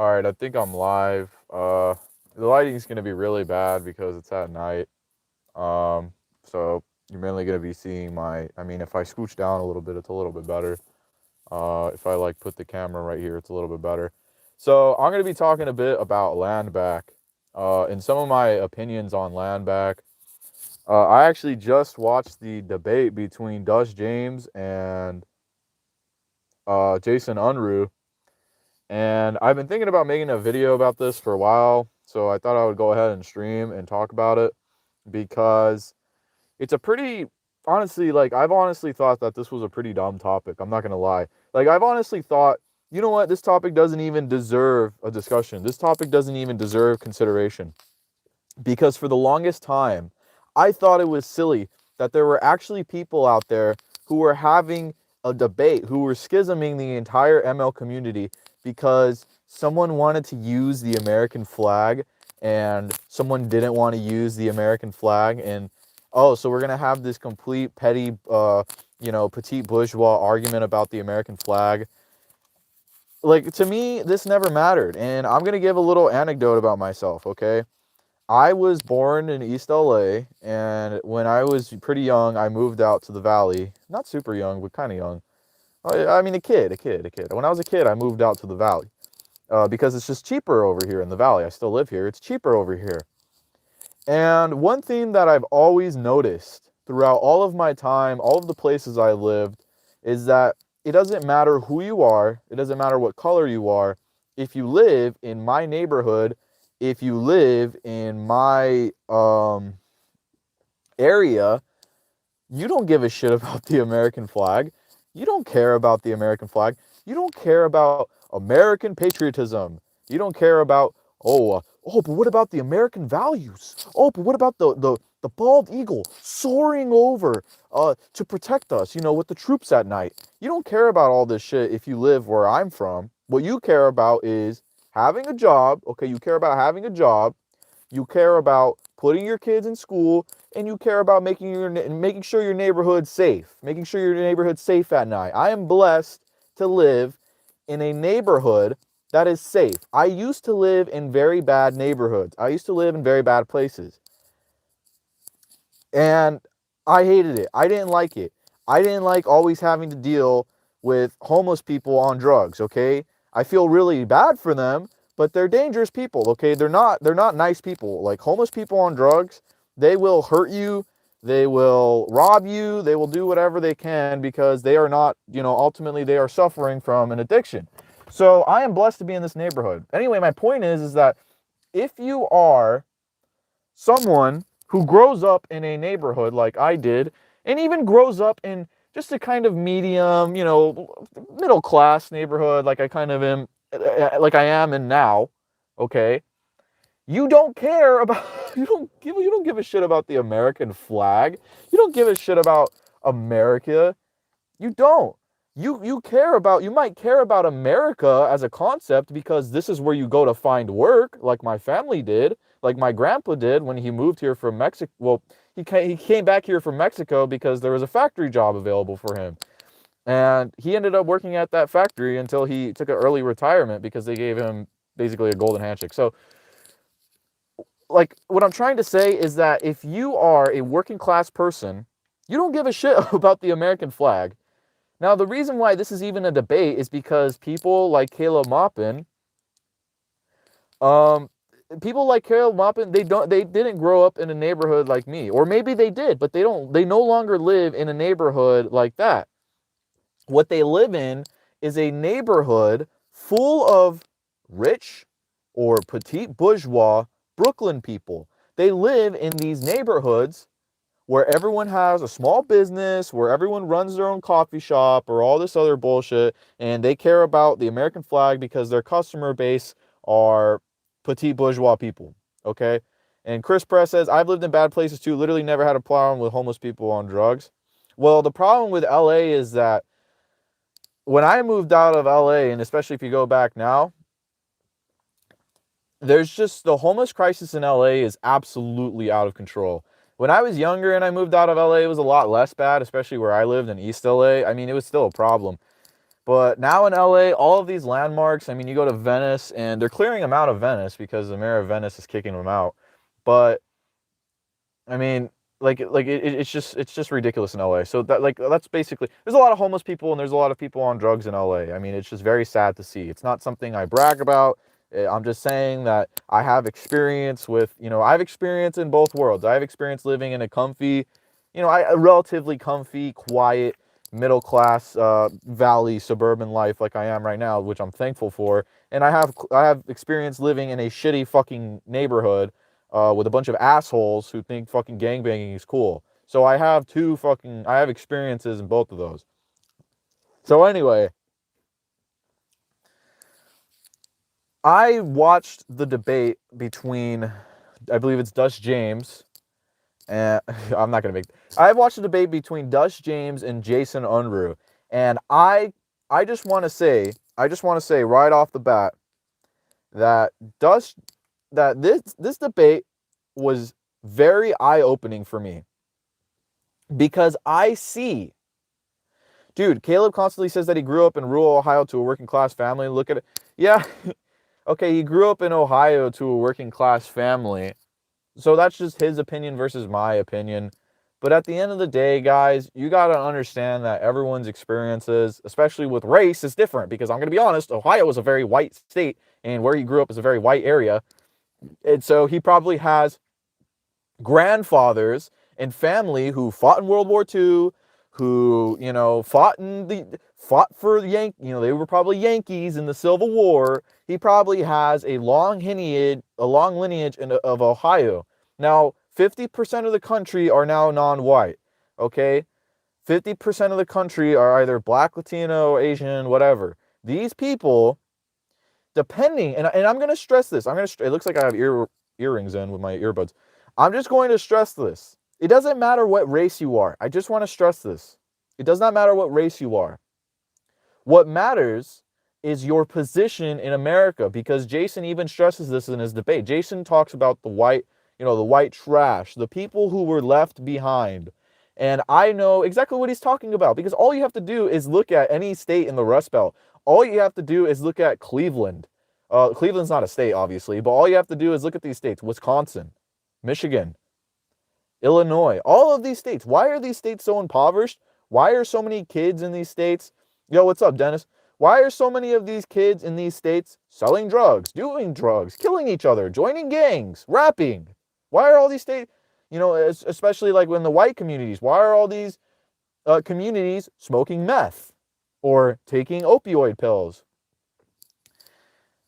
All right, I think I'm live. The lighting's gonna be really bad because it's at night. Um, so you're mainly gonna be seeing my. I mean, if I scooch down a little bit, it's a little bit better. If I like put the camera right here, it's a little bit better. So I'm gonna be talking a bit about land back, and some of my opinions on land back. I actually just watched the debate between Dust James and Jason Unruhe. And I've been thinking about making a video about this for a while, so I thought I would go ahead and stream and talk about it because it's a pretty honestly, like I've honestly thought that this was a pretty dumb topic. I'm not going to lie. Like I've honestly thought, you know what, this topic doesn't even deserve a discussion. This topic doesn't even deserve consideration because for the longest time, I thought it was silly that there were actually people out there who were having a debate, who were schisming the entire ML community because someone wanted to use the American flag and someone didn't want to use the American flag. And oh, so we're going to have this complete petty, petite bourgeois argument about the American flag. Like, to me, this never mattered. And I'm going to give a little anecdote about myself, okay? I was born in East LA, and when I was pretty young, I moved out to the valley. Not super young, but kind of young. I mean, a kid. When I was a kid, I moved out to the valley because it's just cheaper over here in the valley. I still live here. It's cheaper over here. And one thing that I've always noticed throughout all of my time, all of the places I lived, is that it doesn't matter who you are, it doesn't matter what color you are. If you live in my neighborhood, if you live in my area, you don't give a shit about the American flag. You don't care about the American flag. You don't care about American patriotism. You don't care about, but what about the American values? Oh, but what about the bald eagle soaring over to protect us, with the troops at night? You don't care about all this shit if you live where I'm from. What you care about is having a job. Okay, you care about having a job. You care about putting your kids in school, and you care about making sure your neighborhood's safe, making sure your neighborhood's safe at night. I am blessed to live in a neighborhood that is safe. I used to live in very bad neighborhoods. I used to live in very bad places. And I hated it. I didn't like it. I didn't like always having to deal with homeless people on drugs, okay? I feel really bad for them, but they're dangerous people, okay? They're not nice people. Like homeless people on drugs, they will hurt you, they will rob you, they will do whatever they can because they are not, ultimately they are suffering from an addiction. So I am blessed to be in this neighborhood. Anyway, my point is that if you are someone who grows up in a neighborhood like I did, and even grows up in just a kind of medium, middle class neighborhood like I kind of am, like I am in now, okay? You don't care about you don't give a shit about the American flag. You don't give a shit about America. You don't. You might care about America as a concept because this is where you go to find work, like my family did, like my grandpa did when he moved here from Mexico. Well, he came back here from Mexico because there was a factory job available for him. And he ended up working at that factory until he took an early retirement because they gave him basically a golden handshake. So, like, what I'm trying to say is that if you are a working class person, you don't give a shit about the American flag. Now, the reason why this is even a debate is because um, people like Caleb Maupin, they didn't grow up in a neighborhood like me, or maybe they did, but they no longer live in a neighborhood like that. What they live in is a neighborhood full of rich or petite bourgeois Brooklyn people. They live in these neighborhoods where everyone has a small business, where everyone runs their own coffee shop or all this other bullshit, and they care about the American flag because their customer base are petite bourgeois people, okay? And Chris Press says, I've lived in bad places too, literally never had a problem with homeless people on drugs. Well, the problem with LA is that when I moved out of LA, and especially if you go back now, there's just the homeless crisis in LA is absolutely out of control. When I was younger and I moved out of LA, it was a lot less bad, especially where I lived in East LA. I mean, it was still a problem. But now in LA, all of these landmarks, I mean, you go to Venice and they're clearing them out of Venice because the mayor of Venice is kicking them out. But I mean, it's just ridiculous in LA. So that's basically, there's a lot of homeless people and there's a lot of people on drugs in LA. I mean, it's just very sad to see. It's not something I brag about. I'm just saying that I have experience with, I've experienced in both worlds. I have experience living in a comfy, a relatively comfy, quiet, middle class valley suburban life like I am right now, which I'm thankful for. And I have experience living in a shitty fucking neighborhood with a bunch of assholes who think fucking gangbanging is cool. So I have experiences in both of those. So anyway, I watched the debate between, I believe it's Dust James, and I watched the debate between Dust James and Jason Unruhe, and I just want to say right off the bat that this debate was very eye-opening for me because dude, Caleb constantly says that he grew up in rural Ohio to a working class family. Look at it. Yeah. Okay, he grew up in Ohio to a working class family. So that's just his opinion versus my opinion. But at the end of the day, guys, you got to understand that everyone's experiences, especially with race, is different. Because I'm going to be honest, Ohio is a very white state, and where he grew up is a very white area. And so he probably has grandfathers and family who fought in World War II, who, fought for the they were probably Yankees in the Civil War. He probably has a long lineage of Ohio. Now, 50% of the country are now non-white, okay? 50% of the country are either black, Latino, Asian, whatever. These people, depending, and I'm going to stress this. It looks like I have earrings in with my earbuds. I'm just going to stress this. It doesn't matter what race you are. I just want to stress this. It does not matter what race you are. What matters is your position in America, because Jason even stresses this in his debate. Jason talks about the white trash, the people who were left behind. And I know exactly what he's talking about, because all you have to do is look at any state in the Rust Belt. All you have to do is look at Cleveland. Cleveland's not a state, obviously, but all you have to do is look at these states: Wisconsin, Michigan, Illinois, all of these states. Why are these states so impoverished? Why are so many kids in these states? Yo, what's up, Dennis? Why are so many of these kids in these states selling drugs, doing drugs, killing each other, joining gangs, rapping? Why are all these states, especially like in the white communities, why are all these communities smoking meth or taking opioid pills?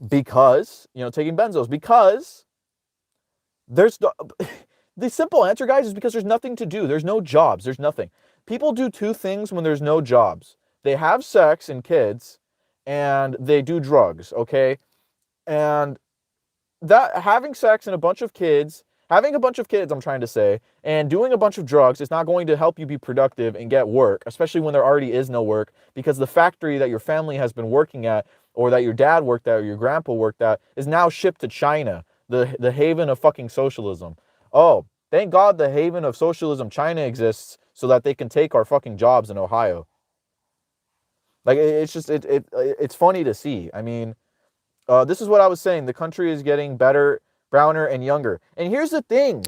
Because, taking benzos, because there's the simple answer, guys, is because there's nothing to do. There's no jobs. There's nothing. People do two things when there's no jobs. They have sex and kids, and they do drugs, okay? And that having sex and having a bunch of kids, I'm trying to say, and doing a bunch of drugs is not going to help you be productive and get work, especially when there already is no work, because the factory that your family has been working at, or that your dad worked at, or your grandpa worked at, is now shipped to China, the haven of fucking socialism. Oh, thank God the haven of socialism, China, exists so that they can take our fucking jobs in Ohio. Like, it's funny to see. I mean, this is what I was saying. The country is getting better, browner, and younger. And here's the thing,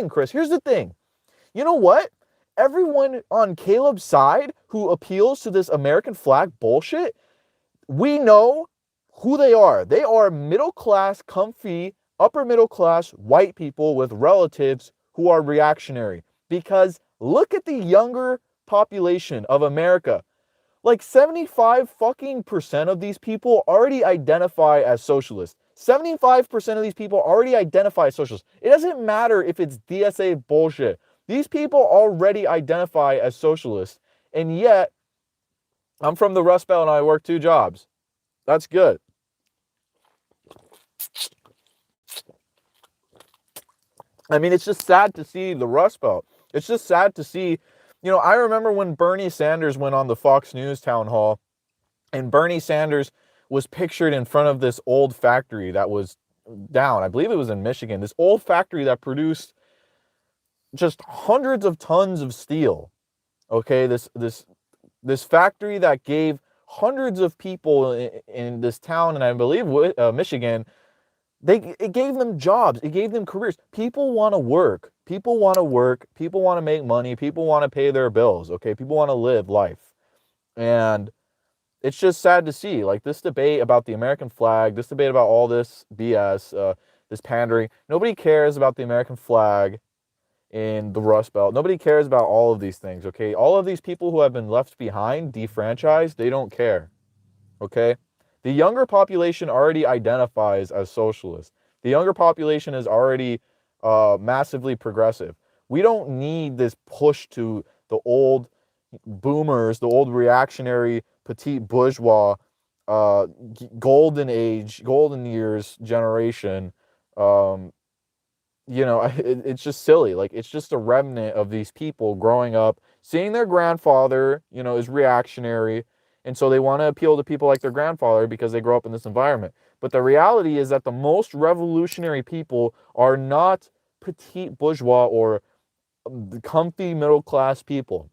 Chris. Here's the thing. You know what? Everyone on Caleb's side who appeals to this American flag bullshit, we know who they are. They are middle class, comfy, upper middle class white people with relatives who are reactionary. Because look at the younger population of America. Like 75 fucking percent of these people already identify as socialists. 75% of these people already identify as socialists. It doesn't matter if it's DSA bullshit. These people already identify as socialists. And yet, I'm from the Rust Belt and I work 2 jobs. That's good. I mean, it's just sad to see the Rust Belt. It's just sad to see, I remember when Bernie Sanders went on the Fox News town hall, and Bernie Sanders was pictured in front of this old factory that was down. I believe it was in Michigan. This old factory that produced just hundreds of tons of steel. Okay, this factory that gave hundreds of people in this town, and I believe Michigan. It gave them jobs. It gave them careers. People want to work. People want to work. People want to make money. People want to pay their bills. Okay, people want to live life, and it's just sad to see, like, this debate about the American flag, this debate about all this BS, this pandering. Nobody cares about the American flag in the Rust Belt. Nobody cares about all of these things, okay? All of these people who have been left behind, defranchised, they don't care, okay? The younger population already identifies as socialist. The younger population is already massively progressive. We don't need this push to the old boomers, the old reactionary petite bourgeois, golden age, golden years generation. Um, it's just silly. Like, it's just a remnant of these people growing up, seeing their grandfather, is reactionary. And so they want to appeal to people like their grandfather because they grow up in this environment. But the reality is that the most revolutionary people are not petite bourgeois or comfy middle class people.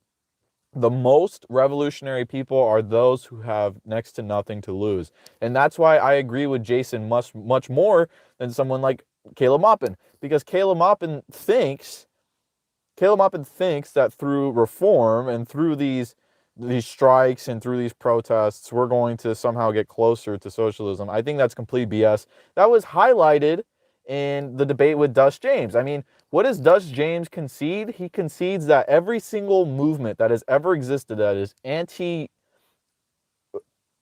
The most revolutionary people are those who have next to nothing to lose. And that's why I agree with Jason much more than someone like Caleb Maupin. Because Caleb Maupin thinks that through reform and through these strikes and through these protests, we're going to somehow get closer to socialism. I think that's complete BS. That was highlighted in the debate with Dust James. I mean, what does Dust James concede? He concedes that every single movement that has ever existed that is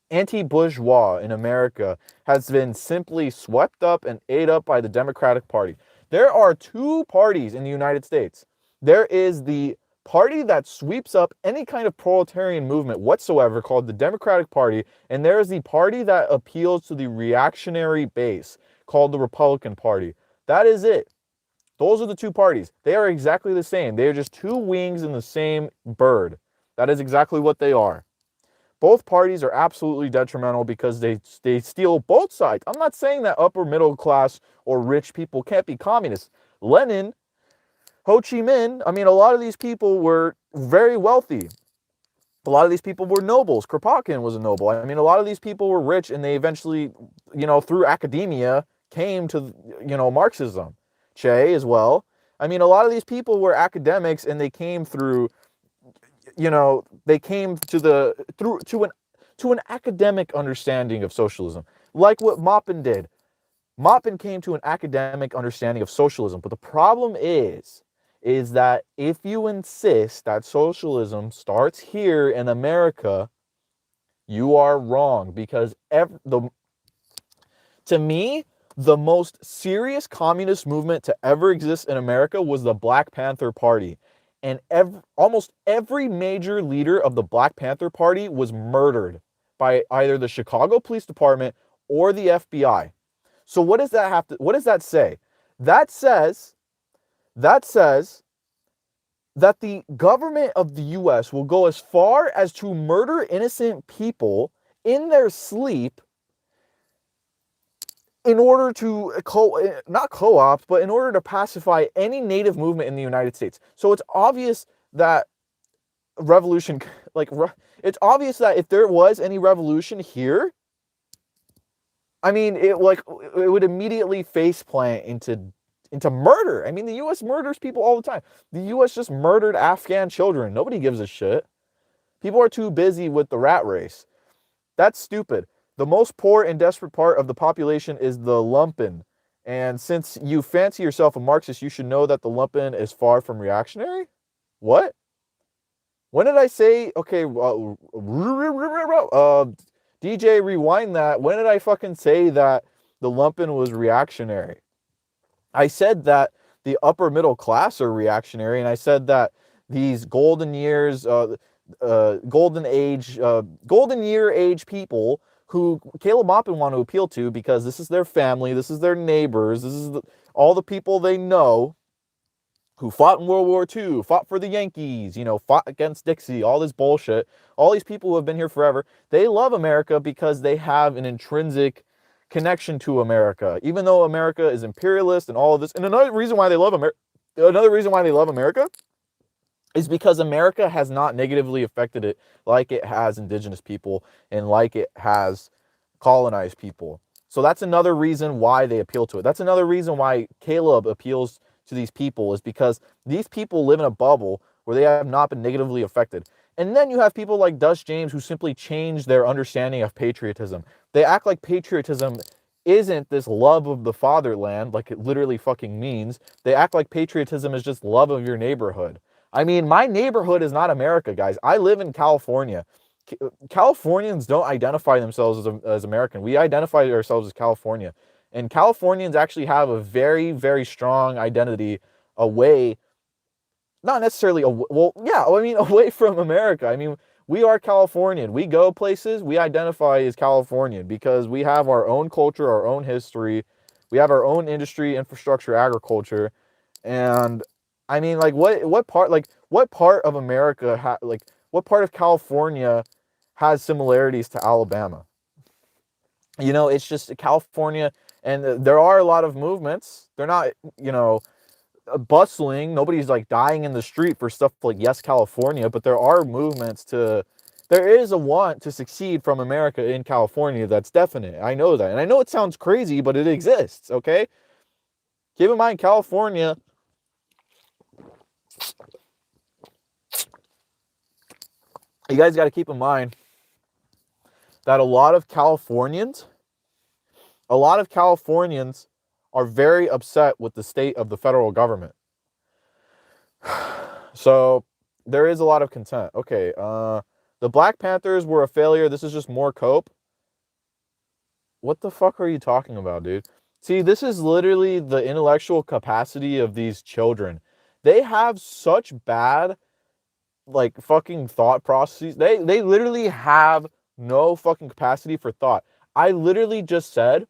anti-bourgeois in America has been simply swept up and ate up by the Democratic Party. There are two parties in the United States. There is the party that sweeps up any kind of proletarian movement whatsoever, called the Democratic Party, and there is the party that appeals to the reactionary base, called the Republican Party. That is it. Those are the two parties. They are exactly the same. They are just two wings in the same bird. That is exactly what they are. Both parties are absolutely detrimental because they steal both sides. I'm not saying that upper middle class or rich people can't be communists. Lenin, Ho Chi Minh, I mean, a lot of these people were very wealthy. A lot of these people were nobles. Kropotkin was a noble. I mean, a lot of these people were rich, and they eventually, through academia, came to, Marxism. Che as well. I mean, a lot of these people were academics, and they came through, they came to an academic understanding of socialism, like what Maupin did. Maupin came to an academic understanding of socialism, but the problem is that if you insist that socialism starts here in America, you are wrong, because to me, the most serious communist movement to ever exist in America was the Black Panther Party. And almost every major leader of the Black Panther Party was murdered by either the Chicago Police Department or the FBI. So what does that say? That says that the government of the US will go as far as to murder innocent people in their sleep in order to not co-opt, but in order to pacify any native movement in the United States. So it's obvious that it's obvious that if there was any revolution here, I mean, it would immediately faceplant into murder. I mean, the U.S. murders people all the time. The U.S. just murdered Afghan children. Nobody gives a shit. People are too busy with the rat race. That's stupid. The most poor and desperate part of the population is the lumpen. And since you fancy yourself a Marxist, you should know that the lumpen is far from reactionary? What? When did I say, okay, DJ, rewind that. When did I fucking say that the lumpen was reactionary? I said that the upper middle class are reactionary, and I said that these golden year age people who Caleb Maupin want to appeal to because this is their family, this is their neighbors, this is all the people they know who fought in World War II, fought for the Yankees, fought against Dixie, all this bullshit. All these people who have been here forever, they love America because they have an intrinsic connection to America, even though America is imperialist and all of this. And another reason why they love America is because America has not negatively affected it like it has indigenous people and like it has colonized people. So that's another reason why they appeal to it. That's another reason why Caleb appeals to these people, is because these people live in a bubble where they have not been negatively affected. And then you have people like Dust James who simply change their understanding of patriotism. They act like patriotism isn't this love of the fatherland like it literally fucking means. They act like patriotism is just love of your neighborhood. I mean, my neighborhood is not America, guys. I live in California. Californians don't identify themselves as American. We identify ourselves as California. And Californians actually have a very, very strong identity away, not necessarily, well, yeah, I mean, away from America. I mean, we are Californian. We go places, we identify as Californian because we have our own culture, our own history. We have our own industry, infrastructure, agriculture. And I mean, like, what part of America, what part of California has similarities to Alabama? You know, it's just California, and there are a lot of movements. They're not, you know, bustling. Nobody's like dying in the street for stuff like Yes California, but there are movements to, there is a want to succeed from America in California that's definite. I know that. And I know it sounds crazy, but it exists, okay? Keep in mind, California, you guys got to keep in mind that a lot of Californians are very upset with the state of the federal government. So there is a lot of content. Okay, the Black Panthers were a failure. This is just more cope. What the fuck are you talking about, dude? See, this is literally the intellectual capacity of these children. They have such bad, like, fucking thought processes. They literally have no fucking capacity for thought. I literally just said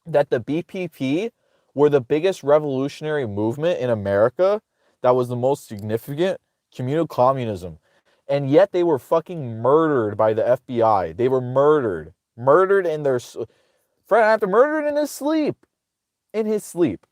that the BPP were the biggest revolutionary movement in America, that was the most significant, communal communism. And yet they were fucking murdered by the FBI. They were murdered. Murdered in their... Fred Hampton murdered in his sleep. In his sleep.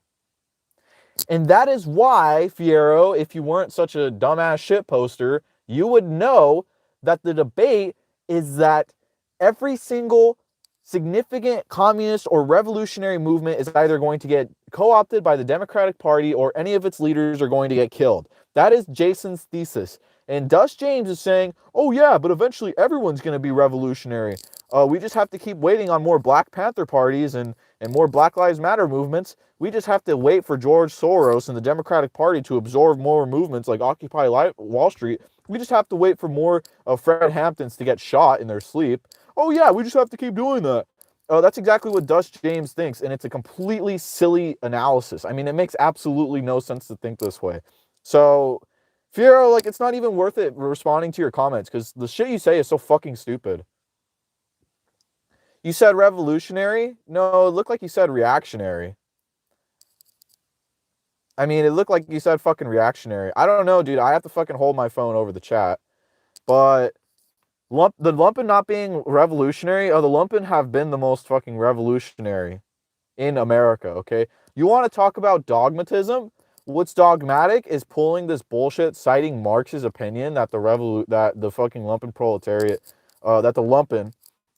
And that is why, Fierro, if you weren't such a dumbass shit poster, you would know that the debate is that every single significant communist or revolutionary movement is either going to get co-opted by the Democratic Party or any of its leaders are going to get killed. That is Jason's thesis. And Dust James is saying, oh yeah, but eventually everyone's going to be revolutionary. We just have to keep waiting on more Black Panther parties and more Black Lives Matter movements. We just have to wait for George Soros and the Democratic Party to absorb more movements like Occupy Wall Street. We just have to wait for more Fred Hamptons to get shot in their sleep. Oh yeah, we just have to keep doing that. That's exactly what Dust James thinks, and it's a completely silly analysis. I mean, it makes absolutely no sense to think this way. So, Fiero, like, it's not even worth it responding to your comments, because the shit you say is so fucking stupid. You said revolutionary? No, it looked like you said reactionary. I mean, it looked like you said fucking reactionary. I don't know, dude. I have to fucking hold my phone over the chat. But the Lumpen not being revolutionary, the Lumpen have been the most fucking revolutionary in America, okay? You want to talk about dogmatism? What's dogmatic is pulling this bullshit, citing Marx's opinion that the fucking Lumpen proletariat, that the Lumpen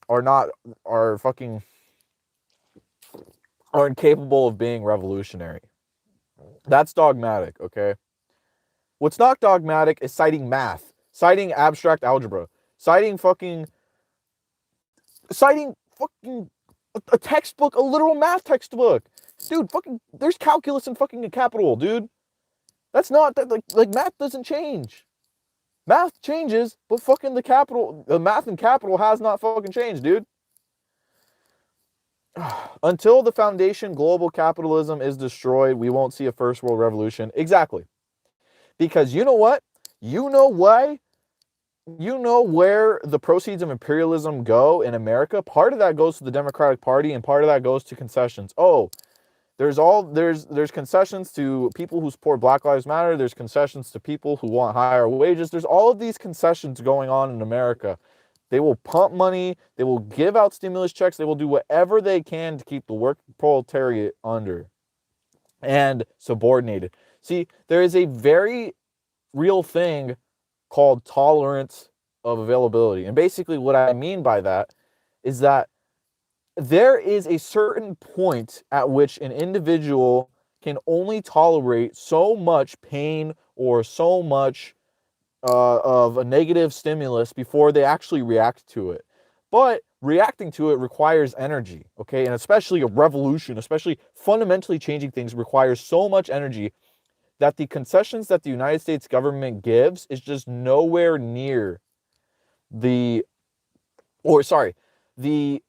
are incapable of being revolutionary. That's dogmatic, okay? What's not dogmatic is citing math, citing abstract algebra, citing fucking a textbook, a literal math textbook. Dude, fucking, there's calculus in fucking capital, dude. That's not, like math doesn't change. Math changes, but fucking the math in capital has not fucking changed, dude. Until the foundation global capitalism is destroyed, we won't see a first world revolution. Exactly. Because you know what? You know why? You know where the proceeds of imperialism go in America? Part of that goes to the Democratic Party and part of that goes to concessions. Oh, there's concessions to people who support Black Lives Matter. There's concessions to people who want higher wages. There's all of these concessions going on in America. They will pump money. They will give out stimulus checks. They will do whatever they can to keep the working proletariat under and subordinated. See, there is a very real thing called tolerance of availability. And basically, what I mean by that is that there is a certain point at which an individual can only tolerate so much pain or so much of a negative stimulus before they actually react to it. But reacting to it requires energy, okay? And especially a revolution, especially fundamentally changing things, requires so much energy that the concessions that the United States government gives is just nowhere near the, or sorry, the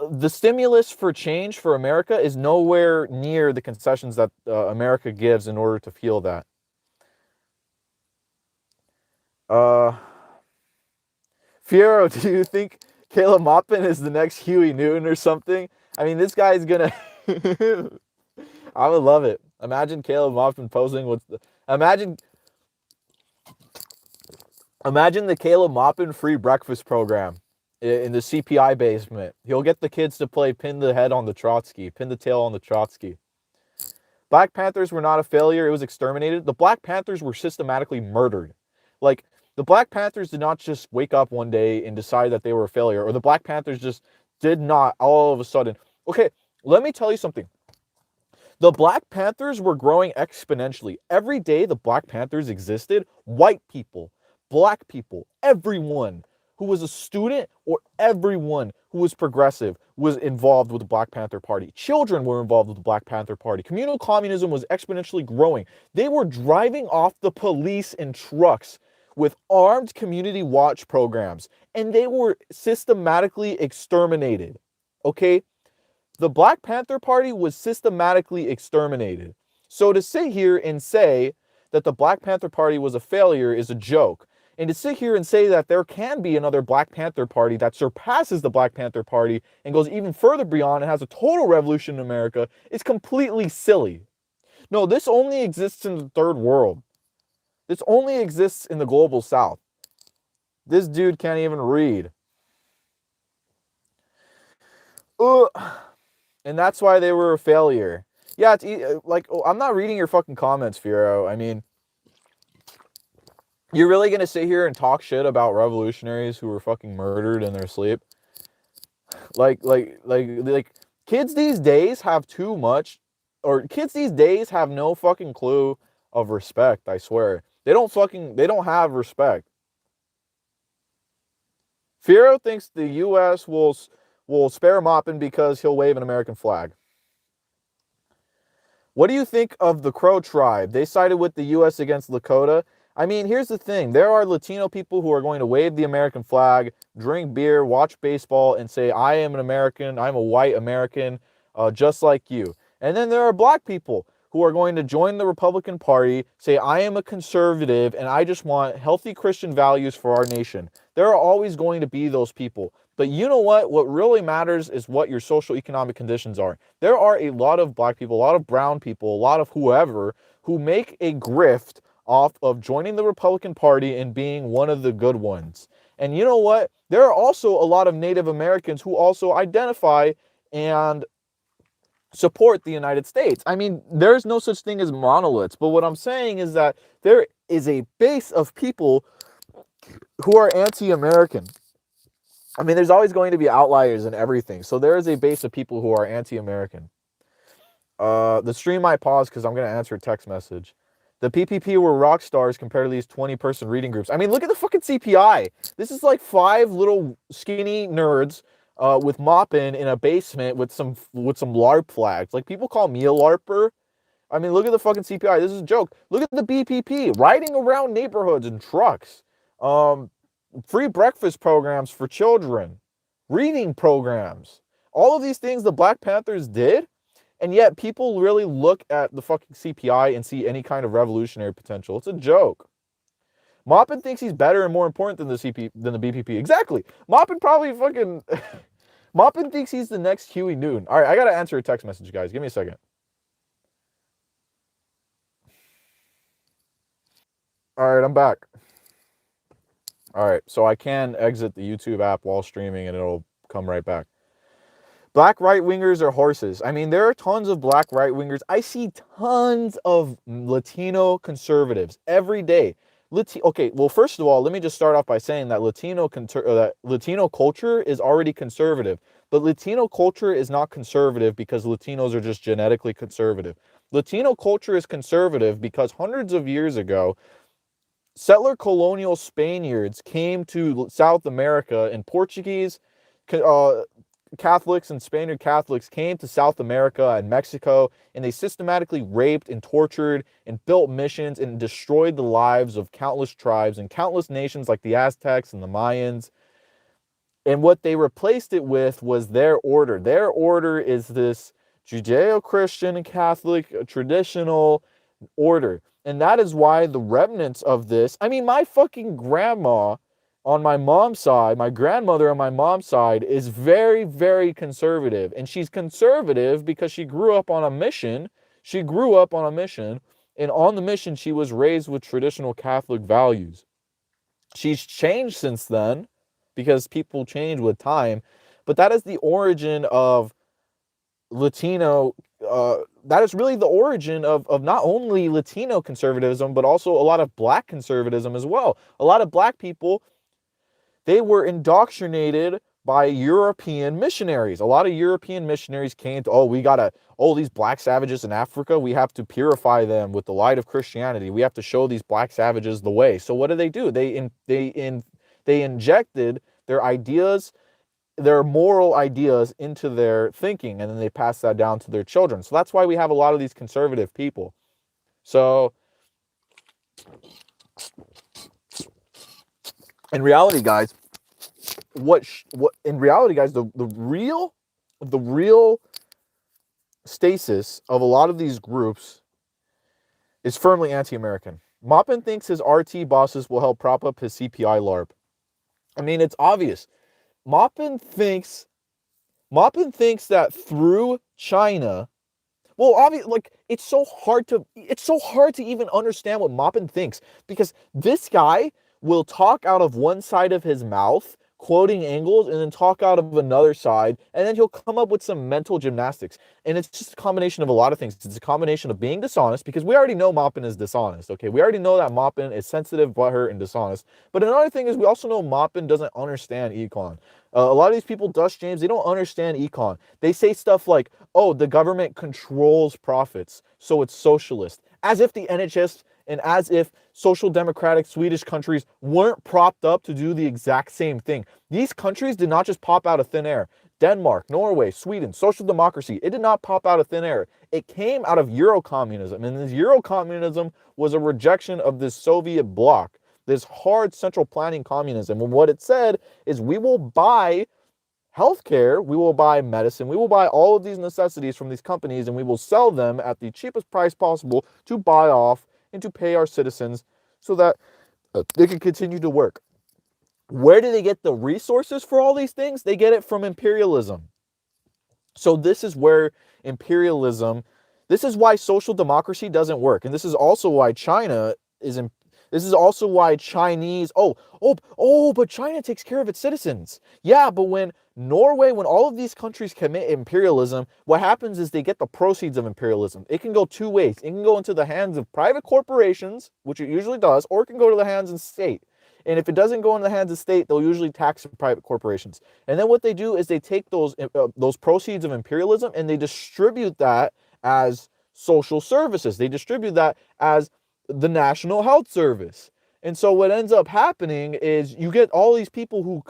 the stimulus for change for America is nowhere near the concessions that America gives in order to feel that. Uh, Fiero, do you think Caleb Maupin is the next Huey Newton or something? I mean, this guy's gonna. I would love it. Imagine Caleb Maupin posing with the. Imagine the Caleb Maupin free breakfast program in the CPI basement. He'll get the kids to play pin the head on the Trotsky, pin the tail on the Trotsky. Black Panthers were not a failure. It was exterminated. The Black Panthers were systematically murdered. Like, the Black Panthers did not just wake up one day and decide that they were a failure, or the Black Panthers just did not all of a sudden. Okay, let me tell you something. The Black Panthers were growing exponentially. Every day the Black Panthers existed, white people, black people, everyone who was a student or everyone who was progressive was involved with the Black Panther Party. Children were involved with the Black Panther Party. Communal communism was exponentially growing. They were driving off the police in trucks with armed community watch programs, and they were systematically exterminated. Okay? The Black Panther Party was systematically exterminated. So to sit here and say that the Black Panther Party was a failure is a joke. And to sit here and say that there can be another Black Panther Party that surpasses the Black Panther Party and goes even further beyond and has a total revolution in America is completely silly. No, this only exists in the third world. This only exists in the global south. This dude can't even read. And that's why they were a failure. Yeah, it's like, I'm not reading your fucking comments, Fiero. I mean, you're really gonna sit here and talk shit about revolutionaries who were fucking murdered in their sleep? Like, kids these days have too much, or kids these days have no fucking clue of respect, I swear. They don't have respect. Fiero thinks the U.S. will spare Maupin because he'll wave an American flag. What do you think of the Crow tribe? They sided with the U.S. against Lakota. I mean, here's the thing. There are Latino people who are going to wave the American flag, drink beer, watch baseball, and say, I am an American, I'm a white American, just like you. And then there are black people who are going to join the Republican Party, say, I am a conservative, and I just want healthy Christian values for our nation. There are always going to be those people. But you know what? What really matters is what your social economic conditions are. There are a lot of black people, a lot of brown people, a lot of whoever who make a grift off of joining the Republican Party and being one of the good ones. And you know what? There are also a lot of Native Americans who also identify and support the United States. I mean, there's no such thing as monoliths. But what I'm saying is that there is a base of people who are anti-American. I mean, there's always going to be outliers in everything. So there is a base of people who are anti-American. The stream might pause because I'm going to answer a text message. The PPP were rock stars compared to these 20-person reading groups. I mean, look at the fucking CPI. This is like 5 little skinny nerds with Maupin in a basement with some LARP flags. Like, people call me a LARPer. I mean, look at the fucking CPI. This is a joke. Look at the BPP riding around neighborhoods in trucks. Free breakfast programs for children, reading programs, all of these things the Black Panthers did, and yet people really look at the fucking CPI and see any kind of revolutionary potential. It's a joke. Maupin thinks he's better and more important than the BPP. Exactly. Maupin probably fucking Maupin thinks he's the next Huey Newton. All right, I gotta answer a text message, guys. Give me a second. All right, I'm back. All right, so I can exit the YouTube app while streaming and it'll come right back. Black right-wingers are horses. I mean, there are tons of black right-wingers. I see tons of Latino conservatives every day. Okay, well, first of all, let me just start off by saying that Latino culture is already conservative, but Latino culture is not conservative because Latinos are just genetically conservative. Latino culture is conservative because hundreds of years ago, settler colonial Spaniards came to South America, and Portuguese uh, Catholics and Spaniard Catholics came to South America and Mexico, and they systematically raped and tortured and built missions and destroyed the lives of countless tribes and countless nations like the Aztecs and the Mayans. And what they replaced it with was their order. Their order is this Judeo-Christian and Catholic traditional order. And that is why the remnants of this, I mean, my fucking grandma on my mom's side, my grandmother on my mom's side is very, very conservative. And she's conservative because she grew up on a mission. She grew up on a mission. And on the mission, she was raised with traditional Catholic values. She's changed since then because people change with time. But that is the origin of Latino, that is really the origin of not only Latino conservatism, but also a lot of black conservatism as well. A lot of black people, they were indoctrinated by European missionaries. A lot of European missionaries came to, these black savages in Africa, we have to purify them with the light of Christianity. We have to show these black savages the way. So what do? They injected their ideas, their moral ideas into their thinking, and then they pass that down to their children. So that's why we have a lot of these conservative people. So in reality, guys, the real stasis of a lot of these groups is firmly anti-American. Maupin thinks his RT bosses will help prop up his CPI LARP. I mean, it's obvious. Maupin thinks that through China, well, obviously, like, it's so hard to even understand what Maupin thinks, because this guy will talk out of one side of his mouth, quoting angles, and then talk out of another side, and then he'll come up with some mental gymnastics. And it's just a combination of a lot of things. It's a combination of being dishonest, because we already know Maupin is dishonest, okay? We already know that Maupin is sensitive, butthurt, and dishonest. But another thing is we also know Maupin doesn't understand econ. A lot of these people, Dust James, they don't understand econ. They say stuff like, oh, the government controls profits, so it's socialist. As if the NHS and as if social democratic Swedish countries weren't propped up to do the exact same thing. These countries did not just pop out of thin air. Denmark, Norway, Sweden, social democracy, it did not pop out of thin air. It came out of Eurocommunism, and this Eurocommunism was a rejection of this Soviet bloc, this hard central planning communism. And what it said is, we will buy healthcare, we will buy medicine, we will buy all of these necessities from these companies, and we will sell them at the cheapest price possible to buy off and to pay our citizens so that they can continue to work. Where do they get the resources for all these things? They get it from imperialism. So this is where imperialism, this is why social democracy doesn't work. And this is also why China is in, this is also why Chinese, but China takes care of its citizens. Yeah, but when Norway, when all of these countries commit imperialism, what happens is they get the proceeds of imperialism. It can go two ways. It can go into the hands of private corporations, which it usually does, or it can go to the hands of state. And if it doesn't go into the hands of state, they'll usually tax private corporations. And then what they do is they take those proceeds of imperialism and they distribute that as social services. They distribute that as the National Health Service. And so what ends up happening is you get all these people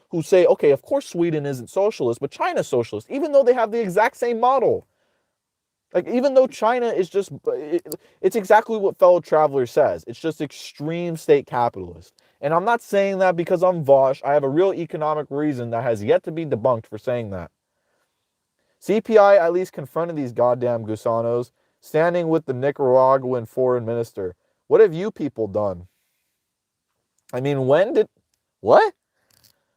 who say, okay, of course Sweden isn't socialist, but China's socialist, even though they have the exact same model. Like, even though China is just, it's exactly what Fellow Traveler says. It's just extreme state capitalist. And I'm not saying that because I'm Vosh. I have a real economic reason that has yet to be debunked for saying that. CPI at least confronted these goddamn gusanos, standing with the Nicaraguan foreign minister. What have you people done? I mean, what?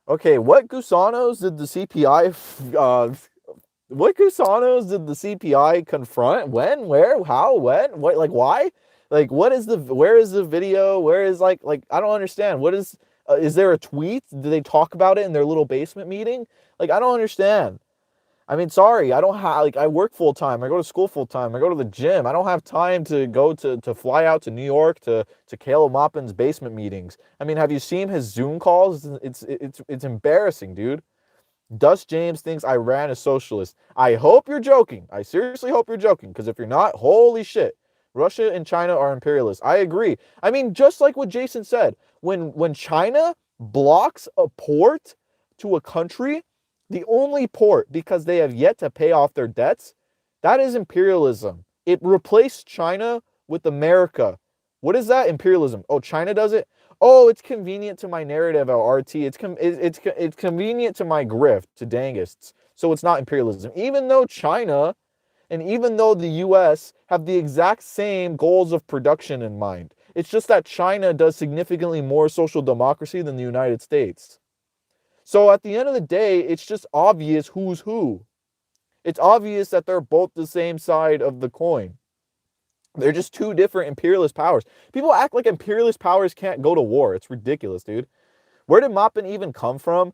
Okay, what gusanos did the CPI, confront? When, where, how, when, what, like, why? Like, where is the video? Where is, like, I don't understand. What is there a tweet? Did they talk about it in their little basement meeting? Like, I don't understand. I mean, sorry, I don't have, like, I work full time. I go to school full time. I go to the gym. I don't have time to go to fly out to New York to Caleb Maupin's basement meetings. I mean, have you seen his Zoom calls? It's embarrassing, dude. Dust James thinks Iran is socialist. I hope you're joking. I seriously hope you're joking, because if you're not, holy shit. Russia and China are imperialists. I agree. I mean, just like what Jason said, when China blocks a port to a country, the only port, because they have yet to pay off their debts, that is imperialism. It replaced China with America. What is that imperialism? Oh, China does it? Oh, it's convenient to my narrative at RT. It's convenient to my grift, to Dangists. So it's not imperialism. Even though China and even though the US have the exact same goals of production in mind. It's just that China does significantly more social democracy than the United States. So at the end of the day, it's just obvious who's who. It's obvious that they're both the same side of the coin. They're just two different imperialist powers. People act like imperialist powers can't go to war. It's ridiculous, dude. Where did Maupin even come from?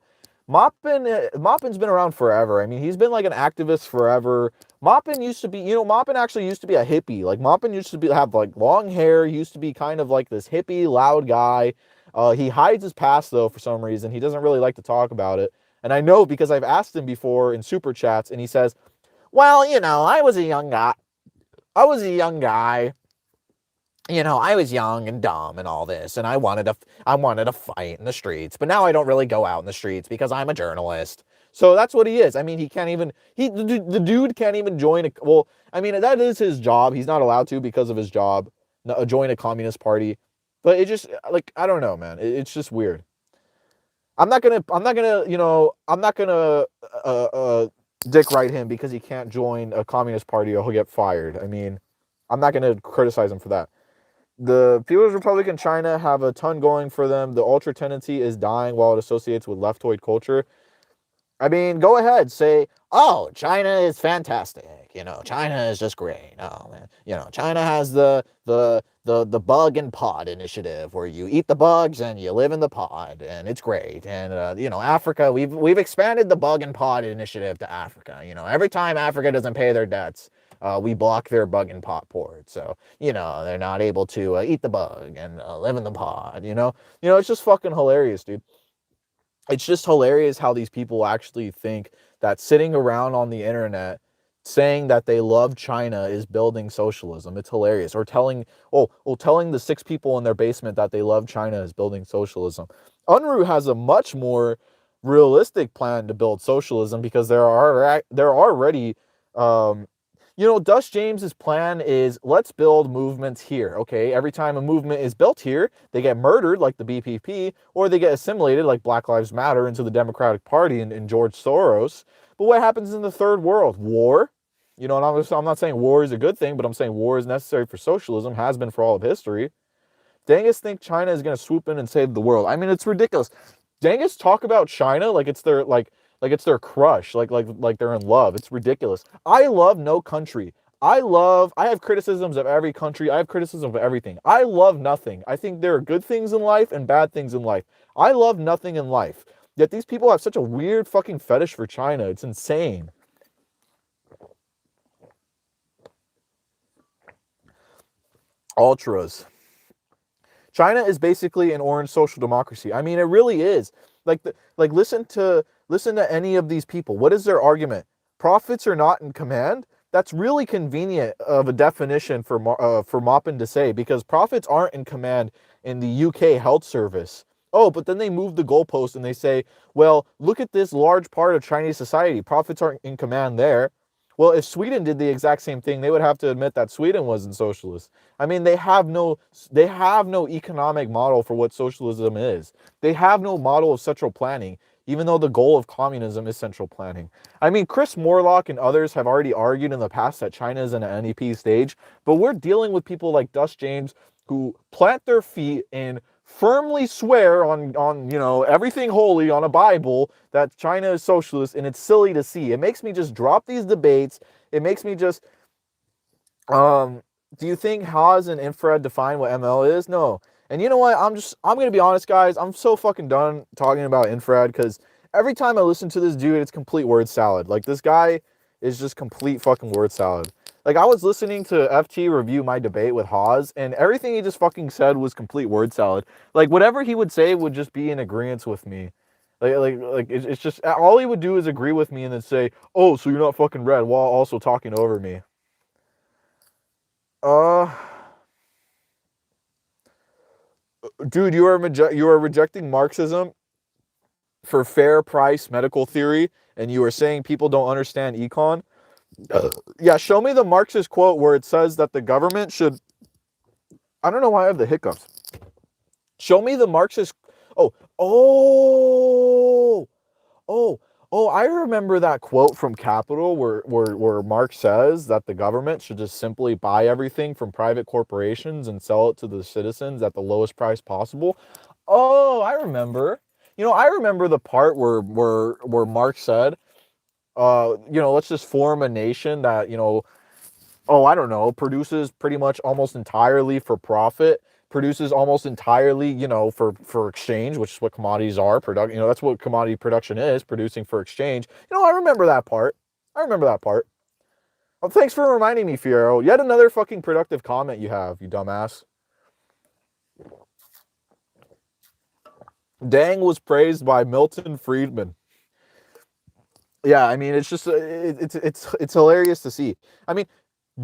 Maupin's been around forever. I mean, he's been like an activist forever. Maupin used to be, Maupin actually used to be a hippie. Like, Maupin used to have like long hair. He used to be kind of like this hippie, loud guy. He hides his past, though, for some reason. He doesn't really like to talk about it. And I know because I've asked him before in super chats, and he says, well, I was a young guy. I was a young guy. I was young and dumb and all this, and I wanted to fight in the streets, but now I don't really go out in the streets because I'm a journalist. So that's what he is. I mean, he can't even, the dude can't even join well, I mean, that is his job. He's not allowed to because of his job, join a communist party. But it just, like, I don't know, man. It's just weird. I'm not gonna, dick right him because he can't join a communist party or he'll get fired. I mean, I'm not gonna criticize him for that. The People's Republic in China have a ton going for them. The ultra tendency is dying while it associates with leftoid culture. I mean, go ahead, say, oh, China is fantastic. China is just great. Oh man, China has the bug and pod initiative where you eat the bugs and you live in the pod, and it's great. And Africa, we've expanded the bug and pod initiative to Africa. Every time Africa doesn't pay their debts, we block their bug and pod port. So, they're not able to eat the bug and live in the pod, it's just fucking hilarious, dude. It's just hilarious how these people actually think that sitting around on the internet saying that they love China is building socialism. It's hilarious. Or telling the 6 people in their basement that they love China is building socialism. Unruhe has a much more realistic plan to build socialism because they're already Dust James's plan is let's build movements here. Okay, every time a movement is built here, they get murdered like the BPP, or they get assimilated like Black Lives Matter into the Democratic Party and George Soros. But what happens in the third world? War. And I'm not saying war is a good thing, but I'm saying war is necessary for socialism, has been for all of history. Dangus think China is going to swoop in and save the world. I mean, it's ridiculous. Dangus talk about China like it's their it's their crush, like they're in love. It's ridiculous. I love no country. I have criticisms of every country. I have criticism of everything. I love nothing. I think there are good things in life and bad things in life. I love nothing in life. Yet these people have such a weird fucking fetish for China. It's insane. Ultras. China is basically an orange social democracy. I mean, it really is. Listen to any of these people. What is their argument? Profits are not in command. That's really convenient of a definition for Maupin to say, because profits aren't in command in the UK health service. Oh, but then they move the goalpost and they say, well, look at this large part of Chinese society. Profits aren't in command there. Well, if Sweden did the exact same thing, they would have to admit that Sweden wasn't socialist. I mean, they have no economic model for what socialism is. They have no model of central planning, even though the goal of communism is central planning. I mean, Chris Morlock and others have already argued in the past that China is in an NEP stage, but we're dealing with people like Dust James who plant their feet and firmly swear on everything holy on a Bible that China is socialist, and it's silly to see. It makes me just drop these debates. It makes me just do you think Haas and infrared define what ML is? No. And you know what? I'm going to be honest, guys. I'm so fucking done talking about infrared because every time I listen to this dude, it's complete word salad. Like, this guy is just complete fucking word salad. Like, I was listening to FT review my debate with Hawes, and everything he just fucking said was complete word salad. Like, whatever he would say would just be in agreement with me. It's just, all he would do is agree with me and then say, oh, so you're not fucking red, while also talking over me. Dude, you are rejecting Marxism for fair price medical theory, and you are saying people don't understand econ. Yeah, show me the Marxist quote where it says that the government should. I don't know why I have the hiccups. Show me the Marxist. Oh, oh, oh, oh! I remember that quote from Capital where Marx says that the government should just simply buy everything from private corporations and sell it to the citizens at the lowest price possible. Oh, I remember. I remember the part where Marx said, let's just form a nation that, I don't know, produces pretty much almost entirely for profit, produces almost entirely, for exchange, which is what commodities are. That's what commodity production is, producing for exchange. I remember that part. I remember that part. Well, thanks for reminding me, Fiero. Yet another fucking productive comment you have, you dumbass. Dang was praised by Milton Friedman. Yeah, I mean, it's just it's hilarious to see. I mean,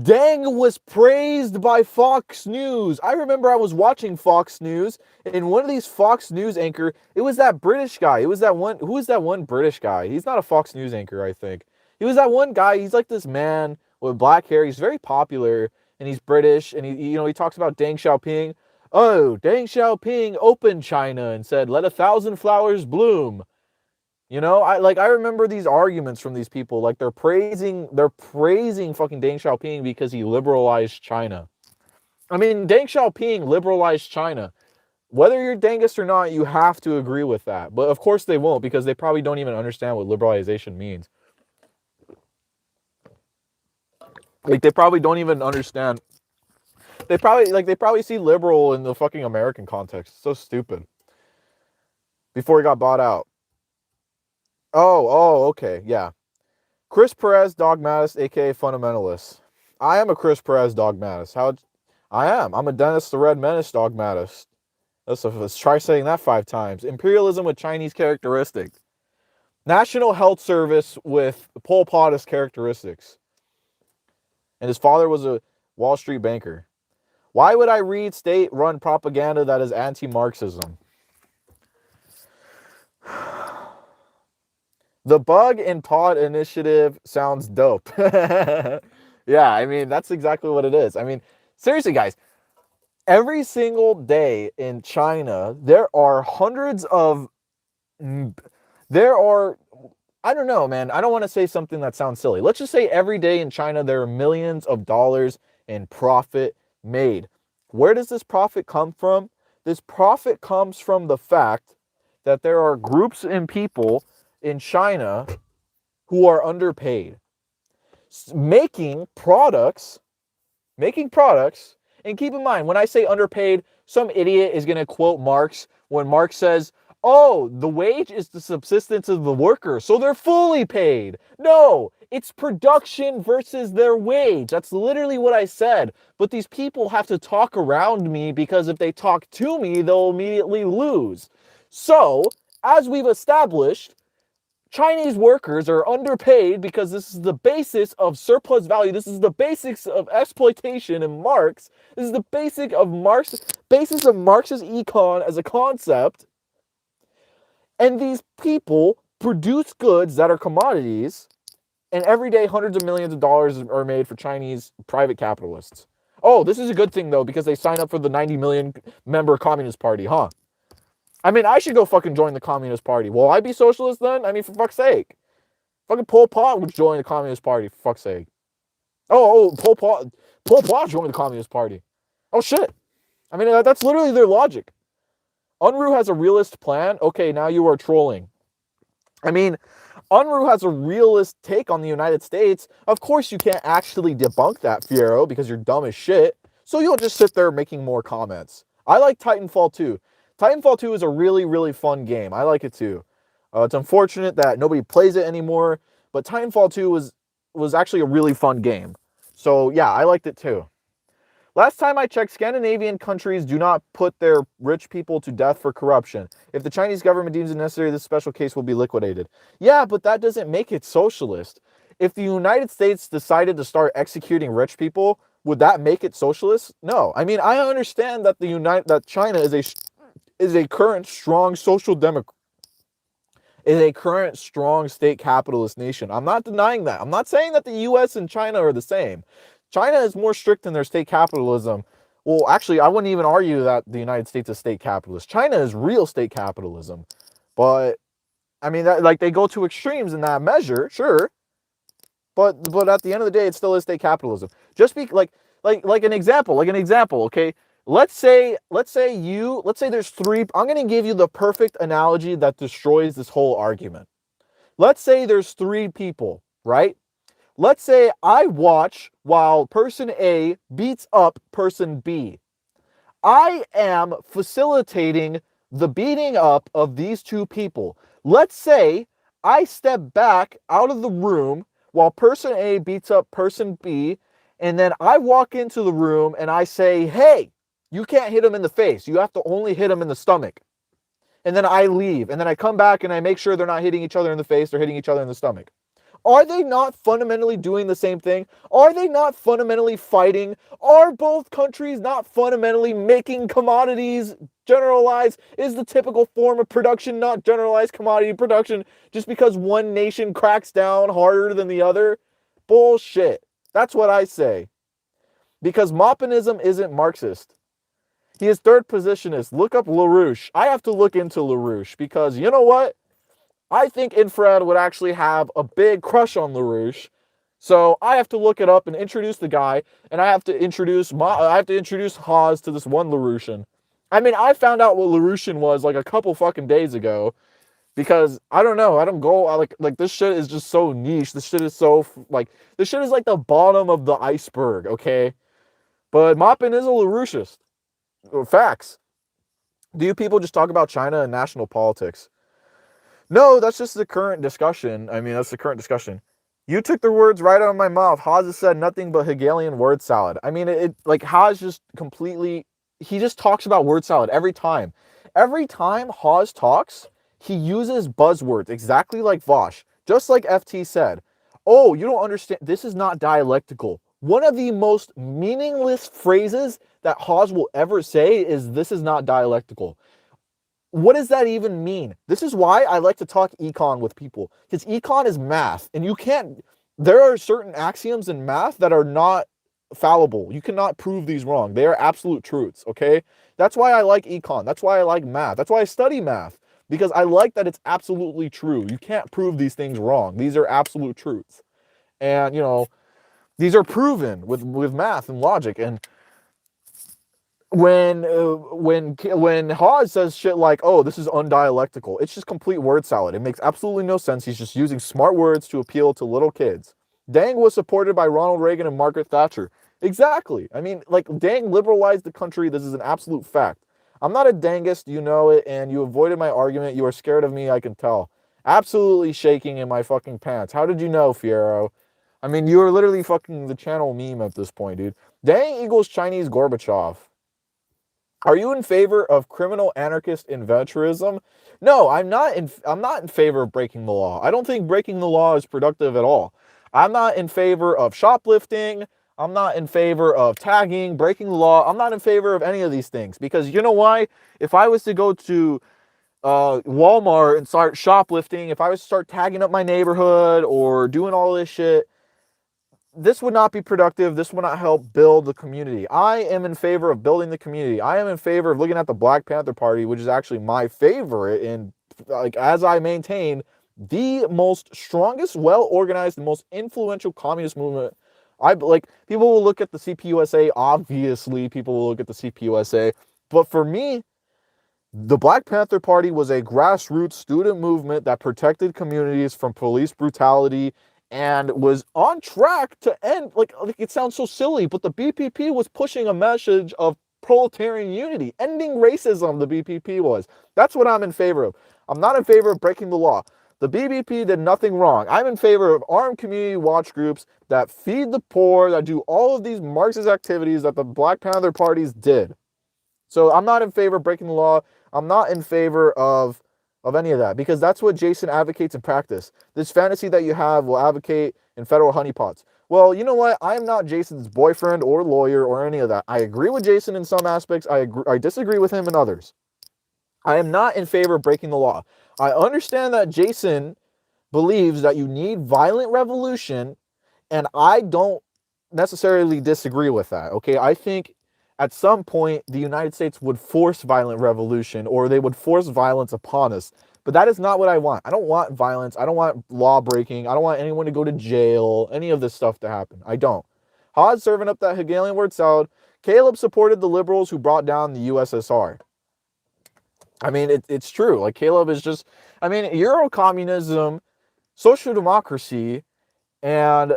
Dang was praised by Fox News. I remember I was watching Fox News, and one of these Fox News anchor, it was that British guy. It was that one. Who is that one British guy? He's not a Fox News anchor, I think. He was that one guy. He's like this man with black hair. He's very popular, and he's British, and he talks about Deng Xiaoping. Oh, Deng Xiaoping opened China and said, "Let 1,000 flowers bloom." I remember these arguments from these people. Like, they're praising fucking Deng Xiaoping because he liberalized China. I mean, Deng Xiaoping liberalized China. Whether you're Dengist or not, you have to agree with that. But of course they won't, because they probably don't even understand what liberalization means. Like, they probably don't even understand. They probably see liberal in the fucking American context. It's so stupid. Before he got bought out. Oh, okay, yeah. Chris Perez, dogmatist, aka fundamentalist. I am a Chris Perez dogmatist. I am. I'm a Dennis the Red Menace dogmatist. Let's try saying that 5 times. Imperialism with Chinese characteristic. National Health Service with Pol Potist characteristics. And his father was a Wall Street banker. Why would I read state-run propaganda that is anti-Marxism? The Bug and Pod Initiative sounds dope. Yeah, I mean, that's exactly what it is. I mean, seriously, guys, every single day in China, there are I don't know, man. I don't want to say something that sounds silly. Let's just say every day in China, there are millions of dollars in profit made. Where does this profit come from? This profit comes from the fact that there are groups and people in China who are underpaid, making products. And keep in mind, when I say underpaid, some idiot is going to quote Marx when Marx says, oh, the wage is the subsistence of the worker, so they're fully paid. No, it's production versus their wage. That's literally what I said. But these people have to talk around me, because if they talk to me, they'll immediately lose. So, as we've established, Chinese workers are underpaid because this is the basis of surplus value. This is the basics of exploitation in Marx. This is the basis of Marxist econ as a concept. And these people produce goods that are commodities, and every day hundreds of millions of dollars are made for Chinese private capitalists. Oh, this is a good thing, though, because they sign up for the 90 million member Communist Party, huh? I mean, I should go fucking join the Communist Party. Will I be socialist then? I mean, for fuck's sake. Fucking Pol Pot would join the Communist Party, for fuck's sake. Pol Pot joined the Communist Party. Oh, shit. I mean, that's literally their logic. Unruhe has a realist plan. Okay, now you are trolling. I mean, Unruhe has a realist take on the United States. Of course, you can't actually debunk that, Fiero, because you're dumb as shit. So you'll just sit there making more comments. I like Titanfall 2. Titanfall 2 is a really, really fun game. I like it too. It's unfortunate that nobody plays it anymore, but Titanfall 2 was actually a really fun game. So yeah, I liked it too. Last time I checked, Scandinavian countries do not put their rich people to death for corruption. If the Chinese government deems it necessary, this special case will be liquidated. Yeah, but that doesn't make it socialist. If the United States decided to start executing rich people, would that make it socialist? No. I mean, I understand that that China is a current strong social democrat, is a current strong state capitalist nation. I'm not denying that. I'm not saying that the US and China are the same. China is more strict in their state capitalism. Well, actually, I wouldn't even argue that the United States is state capitalist. China is real state capitalism. But I mean, like, they go to extremes in that measure, sure. But at the end of the day, it still is state capitalism. Just be like an example, okay? Let's say there's three. I'm going to give you the perfect analogy that destroys this whole argument. Let's say there's three people, right? Let's say I watch while person A beats up person B. I am facilitating the beating up of these two people. Let's say I step back out of the room while person A beats up person B, and then I walk into the room and I say, hey, you can't hit him in the face. You have to only hit him in the stomach. And then I leave, and then I come back and I make sure they're not hitting each other in the face, they're hitting each other in the stomach. Are they not fundamentally doing the same thing? Are they not fundamentally fighting? Are both countries not fundamentally making commodities generalized? Is the typical form of production not generalized commodity production just because one nation cracks down harder than the other? Bullshit. That's what I say. Because Moppinism isn't Marxist. He is third positionist. Look up LaRouche. I have to look into LaRouche because you know what? I think Infrared would actually have a big crush on LaRouche. So I have to look it up and introduce the guy, and I have to introduce Haas to this one LaRouchian. I mean, I found out what LaRouchian was like a couple fucking days ago because I don't know. I don't go like this shit is just so niche. This shit is so this shit is like the bottom of the iceberg, okay? But Moppin is a LaRouchist. Facts. Do you people just talk about China and national politics? No, that's just the current discussion. I mean, that's the current discussion. You took the words right out of my mouth. Haas has said nothing but Hegelian word salad. I mean, like Haas just completely, he just talks about word salad every time. Every time Haas talks, he uses buzzwords, exactly like Vosh. Just like FT said. Oh, you don't understand. This is not dialectical. One of the most meaningless phrases that Haas will ever say is this is not dialectical. What does that even mean? This is why I like to talk econ with people, because econ is math, and there are certain axioms in math that are not fallible. You cannot prove these wrong. They are absolute truths, okay? That's why I like econ. That's why I like math. That's why I study math, because I like that it's absolutely true. You can't prove these things wrong. These are absolute truths. And, these are proven with math and logic. And when Haas says shit like, oh, this is undialectical, it's just complete word salad. It makes absolutely no sense. He's just using smart words to appeal to little kids. Deng was supported by Ronald Reagan and Margaret Thatcher. Exactly. I mean, like, Deng liberalized the country. This is an absolute fact. I'm not a Dengist, you know it, and you avoided my argument. You are scared of me, I can tell. Absolutely shaking in my fucking pants. How did you know, Fiero? I mean, you are literally fucking the channel meme at this point, dude. Deng equals Chinese Gorbachev. Are you in favor of criminal anarchist inventorism? No, I'm not in favor of breaking the law. I don't think breaking the law is productive at all. I'm not in favor of shoplifting. I'm not in favor of tagging, breaking the law. I'm not in favor of any of these things because you know why? If I was to go to Walmart and start shoplifting, if I was to start tagging up my neighborhood or doing all this shit, this would not be productive. This would not help build the community. I am in favor of building the community. I am in favor of looking at the Black Panther Party, which is actually my favorite, and like as I maintain, the most strongest, well-organized, and most influential communist movement. People will look at the CPUSA. Obviously, people will look at the CPUSA. But for me, the Black Panther Party was a grassroots student movement that protected communities from police brutality and was on track to end, like it sounds so silly, but the BPP was pushing a message of proletarian unity, ending racism, the BPP was. That's what I'm in favor of. I'm not in favor of breaking the law. The BBP did nothing wrong. I'm in favor of armed community watch groups that feed the poor, that do all of these Marxist activities that the Black Panther parties did. So I'm not in favor of breaking the law. I'm not in favor of any of that, because that's what Jason advocates in practice. This fantasy that you have will advocate in federal honeypots. Well, you know what? I am not Jason's boyfriend or lawyer or any of that. I agree with Jason in some aspects. I disagree with him in others. I am not in favor of breaking the law. I understand that Jason believes that you need violent revolution, and I don't necessarily disagree with that. Okay, I think at some point the United States would force violent revolution, or they would force violence upon us. But that is not what I want. I don't want violence. I don't want law breaking. I don't want anyone to go to jail, any of this stuff to happen. I don't. Haas serving up that Hegelian word salad. Caleb supported the liberals who brought down the USSR. I mean, it's true. Like, Caleb is just, I mean, Euro-communism, social democracy, and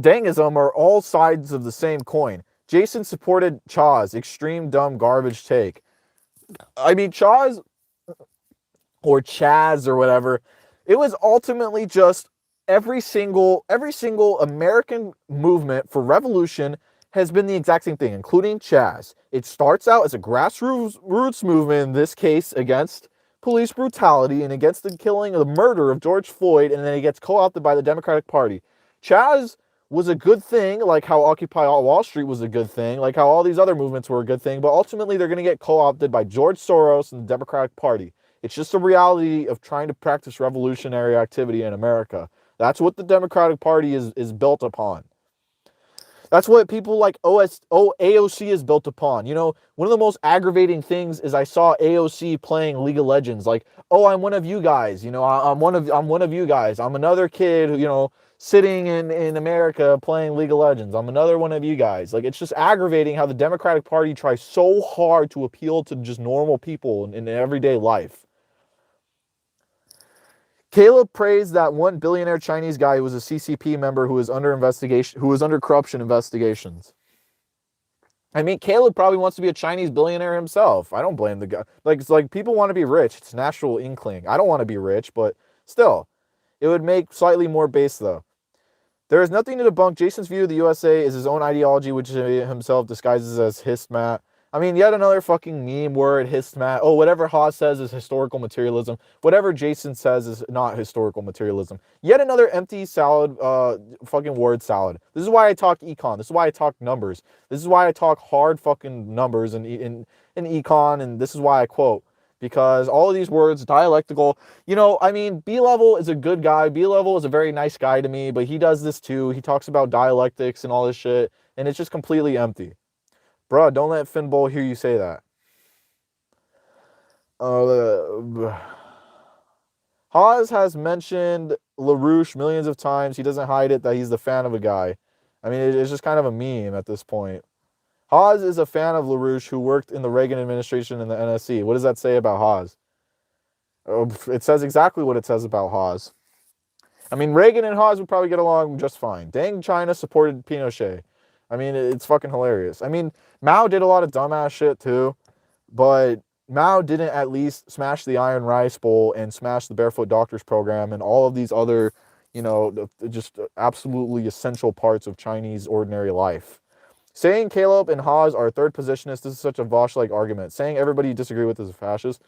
Dangism are all sides of the same coin. Jason supported Chaw's extreme dumb garbage take. I mean, Chaw's, or Chaz or whatever, it was ultimately just every single American movement for revolution has been the exact same thing, including Chaz. It starts out as a grassroots movement, in this case against police brutality and against the killing, the murder of George Floyd, and then it gets co-opted by the Democratic Party. Chaz was a good thing, like how Occupy Wall Street was a good thing, like how all these other movements were a good thing, but ultimately they're going to get co-opted by George Soros and the Democratic Party. It's just a reality of trying to practice revolutionary activity in America. That's what the Democratic Party is built upon. That's what people like AOC is built upon. You know, one of the most aggravating things is I saw AOC playing League of Legends. Like, oh, I'm one of you guys. You know, I'm one of you guys. I'm another kid, you know, sitting in America playing League of Legends. I'm another one of you guys. Like, it's just aggravating how the Democratic Party tries so hard to appeal to just normal people in everyday life. Caleb praised that one billionaire Chinese guy who was a CCP member who was under investigation, who was under corruption investigations. I mean, Caleb probably wants to be a Chinese billionaire himself. I don't blame the guy. Like, it's like people want to be rich. It's natural inkling. I don't want to be rich, but still, it would make slightly more base though. There is nothing to debunk. Jason's view of the USA is his own ideology, which he himself disguises as histmat. I mean, yet another fucking meme word, histmat. Oh, whatever Haas says is historical materialism. Whatever Jason says is not historical materialism. Yet another empty salad, fucking word salad. This is why I talk econ. This is why I talk numbers. This is why I talk hard fucking numbers in econ, and this is why I quote. Because all of these words, dialectical, you know, I mean, B-Level is a good guy. B-Level is a very nice guy to me, but he does this too. He talks about dialectics and all this shit, and it's just completely empty. Bruh, don't let Finn Bull hear you say that. Haas has mentioned LaRouche millions of times. He doesn't hide it that he's the fan of a guy. I mean, it's just kind of a meme at this point. Haas is a fan of LaRouche who worked in the Reagan administration in the NSC. What does that say about Haas? It says exactly what it says about Haas. I mean, Reagan and Haas would probably get along just fine. Dang, China supported Pinochet. I mean, it's fucking hilarious. I mean, Mao did a lot of dumbass shit too, but Mao didn't at least smash the Iron Rice Bowl and smash the Barefoot Doctors Program and all of these other, you know, just absolutely essential parts of Chinese ordinary life. Saying Caleb and Haas are third positionists, this is such a Vosh-like argument. Saying everybody you disagree with is a fascist.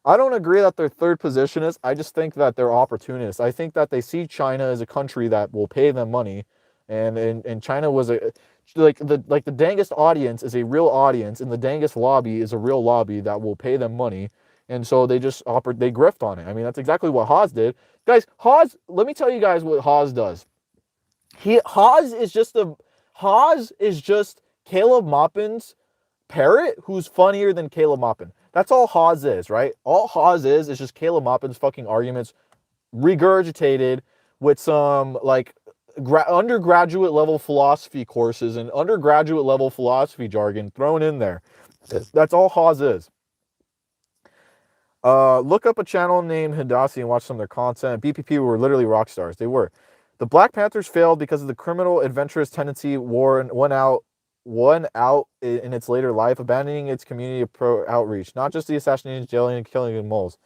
I don't agree that they're third positionists. I just think that they're opportunists. I think that they see China as a country that will pay them money. And China was the Dangest audience is a real audience, and the Dangest lobby is a real lobby that will pay them money, and so they just they grift on it. I mean, that's exactly what Haas did, guys. Haas, let me tell you guys what Haas does. Haas is just Caleb Maupin's parrot, who's funnier than Caleb Maupin. That's all Haas is, right? All Haas is just Caleb Maupin's fucking arguments regurgitated with some like undergraduate level philosophy courses and undergraduate level philosophy jargon thrown in there. That's all Haas is. Look up a channel named Hidasi and watch some of their content. BPP were literally rock stars. They were. The Black Panthers failed because of the criminal adventurous tendency won out in its later life, abandoning its community outreach, not just the assassination, jailing, and killing of moles.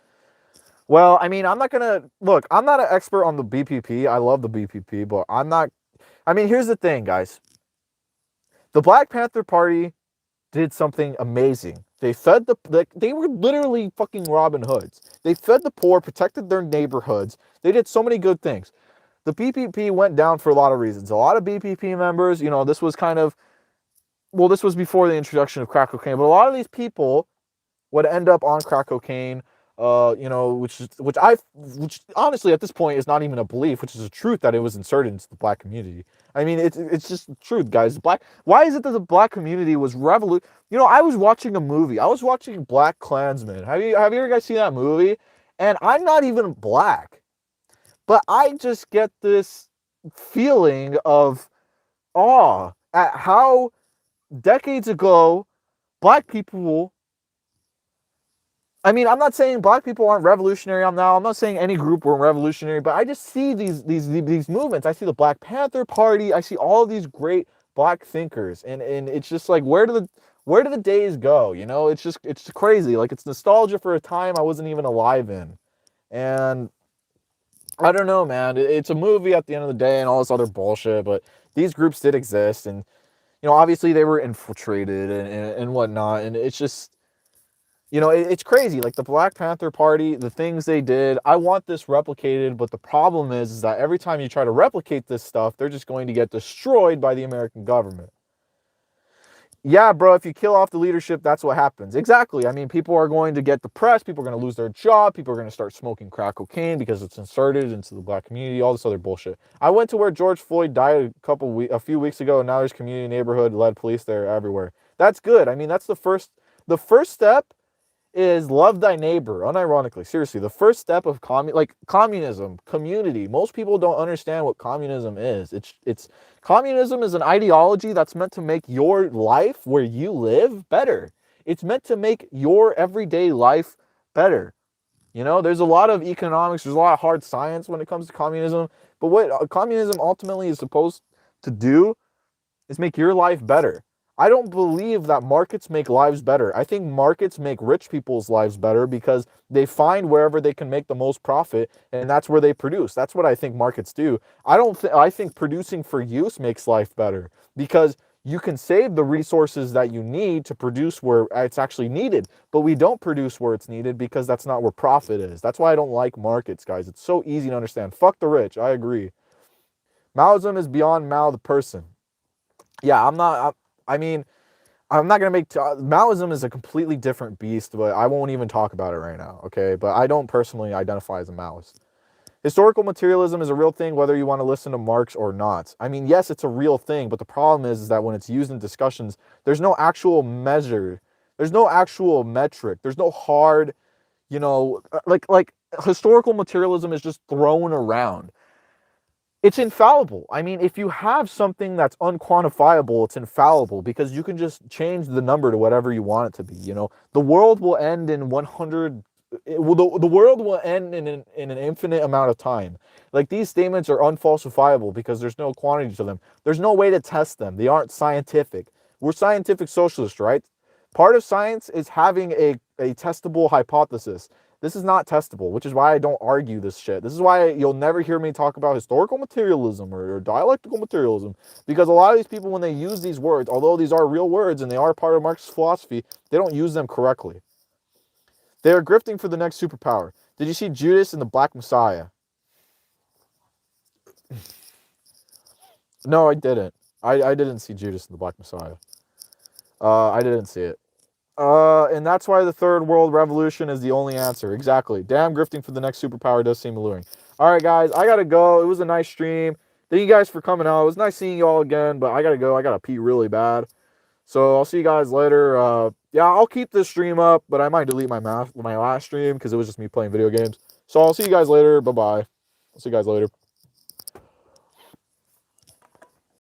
Well, I mean, I'm not gonna look. I'm not an expert on the BPP. I love the BPP, but I'm not. I mean, here's the thing, guys. The Black Panther Party did something amazing. They fed they were literally fucking Robin Hoods. They fed the poor, protected their neighborhoods. They did so many good things. The BPP went down for a lot of reasons. A lot of BPP members, this was kind of, well, this was before the introduction of crack cocaine, but a lot of these people would end up on crack cocaine, which honestly at this point is not even a belief, which is a truth that it was inserted into the black community. I mean, it's just the truth, guys. Why is it that the black community was I was watching a movie. I was watching Black Klansman. Have you ever guys seen that movie? And I'm not even black, but I just get this feeling of awe at how decades ago black people, I mean, I'm not saying black people aren't revolutionary. I'm not saying any group were revolutionary, but I just see these movements. I see the Black Panther Party. I see all of these great black thinkers, and it's just like, where do the days go? It's crazy. Like, it's nostalgia for a time I wasn't even alive in, and I don't know, man. It's a movie at the end of the day, and all this other bullshit. But these groups did exist, and obviously they were infiltrated and whatnot, and it's just, it's crazy. Like the Black Panther Party, the things they did, I want this replicated, but the problem is that every time you try to replicate this stuff, they're just going to get destroyed by the American government. Yeah, bro, if you kill off the leadership, that's what happens. Exactly. I mean, people are going to get depressed, people are going to lose their job, people are going to start smoking crack cocaine because it's inserted into the black community, all this other bullshit. I went to where George Floyd died a few weeks ago, and now there's community neighborhood-led police there everywhere. That's good. I mean, that's the first step is love thy neighbor. Unironically, seriously, the first step of communism, community. Most people don't understand what communism is. It's communism is an ideology that's meant to make your life where you live better. It's meant to make your everyday life better. There's a lot of economics, there's a lot of hard science when it comes to communism, but what communism ultimately is supposed to do is make your life better. I don't believe that markets make lives better. I think markets make rich people's lives better because they find wherever they can make the most profit, and that's where they produce. That's what I think markets do. I think producing for use makes life better because you can save the resources that you need to produce where it's actually needed, but we don't produce where it's needed because that's not where profit is. That's why I don't like markets, guys. It's so easy to understand. Fuck the rich. I agree. Maoism is beyond Mao the person. Yeah, I mean, I'm not going to Maoism is a completely different beast, but I won't even talk about it right now, okay? But I don't personally identify as a Maoist. Historical materialism is a real thing, whether you want to listen to Marx or not. I mean, yes, it's a real thing, but the problem is that when it's used in discussions, there's no actual measure. There's no actual metric. There's no hard, like historical materialism is just thrown around. It's infallible. I mean, if you have something that's unquantifiable, it's infallible because you can just change the number to whatever you want it to be. The world will end in 100. The world will end in an infinite amount of time. Like, these statements are unfalsifiable because there's no quantity to them. There's no way to test them. They aren't scientific. We're scientific socialists, right? Part of science is having a testable hypothesis. This is not testable, which is why I don't argue this shit. This is why you'll never hear me talk about historical materialism or dialectical materialism, because a lot of these people, when they use these words, although these are real words and they are part of Marxist philosophy, they don't use them correctly. They are grifting for the next superpower. Did you see Judas and the Black Messiah? No, I didn't. I didn't see Judas and the Black Messiah. I didn't see it. And that's why the third world revolution is the only answer. Exactly. Damn, grifting for the next superpower does seem alluring. All right, guys, I gotta go. It was a nice stream. Thank you guys for coming out. It was nice seeing you all again, but I gotta go. I gotta pee really bad. So I'll see you guys later. Yeah, I'll keep this stream up, but I might delete my last stream because it was just me playing video games. So I'll see you guys later. Bye-bye. I'll see you guys later.